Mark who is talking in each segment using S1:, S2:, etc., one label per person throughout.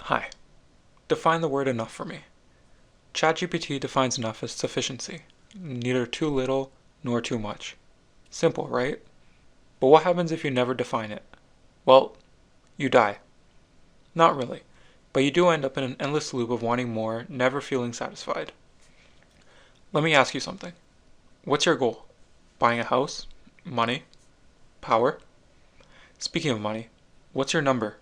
S1: Hi. Define the word enough for me. ChatGPT defines enough as sufficiency, neither too little nor too much. Simple, right? But what happens if you never define it? Well, you die. Not really, but you do end up in an endless loop of wanting more, never feeling satisfied. Let me ask you something. What's your goal? Buying a house? Money? Power? Speaking of money, what's your number?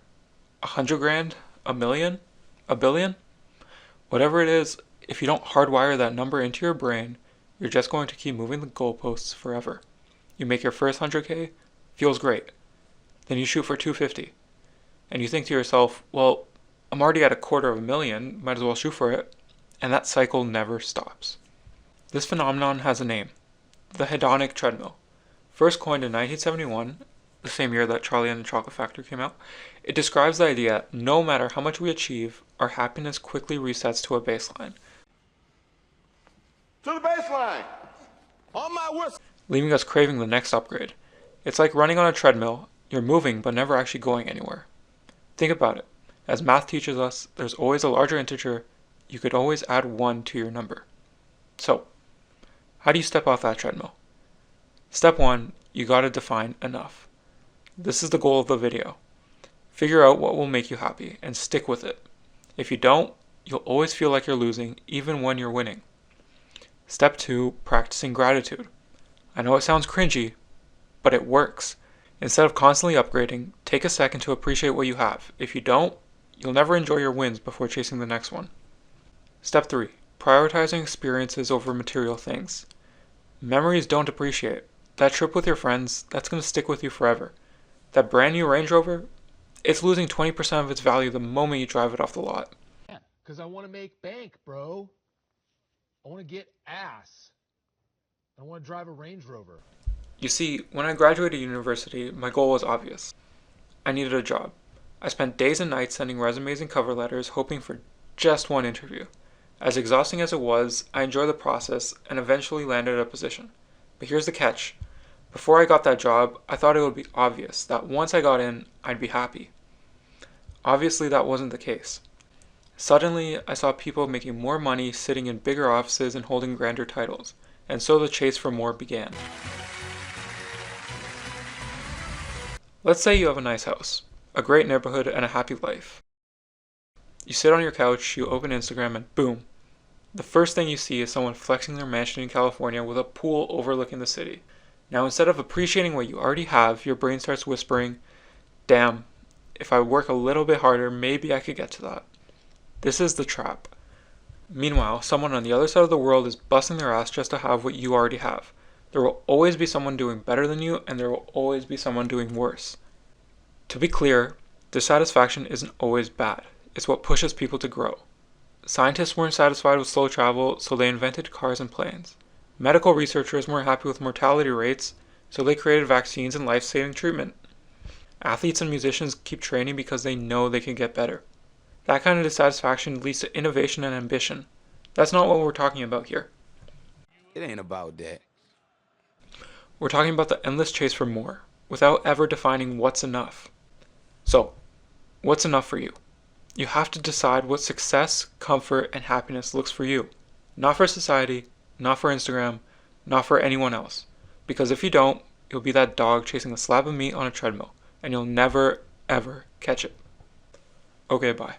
S1: 100 grand? A million? A billion? Whatever it is, if you don't hardwire that number into your brain, you're just going to keep moving the goalposts forever. You make your first 100K, feels great. Then you shoot for 250. And you think to yourself, well, I'm already at 250,000, might as well shoot for it. And that cycle never stops. This phenomenon has a name, the Hedonic Treadmill. First coined in 1971, the same year that Charlie and the Chocolate Factory came out, it describes the idea no matter how much we achieve, our happiness quickly resets to a baseline.
S2: To the baseline! On my whistle!
S1: Leaving us craving the next upgrade. It's like running on a treadmill, you're moving but never actually going anywhere. Think about it. As math teaches us, there's always a larger integer, you could always add 1 to your number. So, how do you step off that treadmill? Step 1, you gotta define enough. This is the goal of the video. Figure out what will make you happy and stick with it. If you don't, you'll always feel like you're losing even when you're winning. Step 2, practicing gratitude. I know it sounds cringy, but it works. Instead of constantly upgrading, take a second to appreciate what you have. If you don't, you'll never enjoy your wins before chasing the next one. Step 3, prioritizing experiences over material things. Memories don't depreciate. That trip with your friends, that's going to stick with you forever. That brand new Range Rover, it's losing 20% of its value the moment you drive it off the lot.
S3: Yeah, because I want to make bank, bro. I want to get ass. I want to drive a Range Rover.
S1: You see, when I graduated university, my goal was obvious. I needed a job. I spent days and nights sending resumes and cover letters hoping for just one interview. As exhausting as it was, I enjoyed the process and eventually landed a position. But here's the catch. Before I got that job, I thought it would be obvious that once I got in, I'd be happy. Obviously, that wasn't the case. Suddenly, I saw people making more money sitting in bigger offices and holding grander titles, and so the chase for more began. Let's say you have a nice house, a great neighborhood, and a happy life. You sit on your couch, you open Instagram, and boom. The first thing you see is someone flexing their mansion in California with a pool overlooking the city. Now, instead of appreciating what you already have, your brain starts whispering, damn, if I work a little bit harder, maybe I could get to that. This is the trap. Meanwhile, someone on the other side of the world is busting their ass just to have what you already have. There will always be someone doing better than you, and there will always be someone doing worse. To be clear, dissatisfaction isn't always bad. It's what pushes people to grow. Scientists weren't satisfied with slow travel, so they invented cars and planes. Medical researchers weren't happy with mortality rates, so they created vaccines and life-saving treatment. Athletes and musicians keep training because they know they can get better. That kind of dissatisfaction leads to innovation and ambition. That's not what we're talking about here.
S2: It ain't about that.
S1: We're talking about the endless chase for more, without ever defining what's enough. So, what's enough for you? You have to decide what success, comfort, and happiness looks for you. Not for society, not for Instagram, not for anyone else. Because if you don't, you'll be that dog chasing a slab of meat on a treadmill, and you'll never, ever catch it. Okay, bye.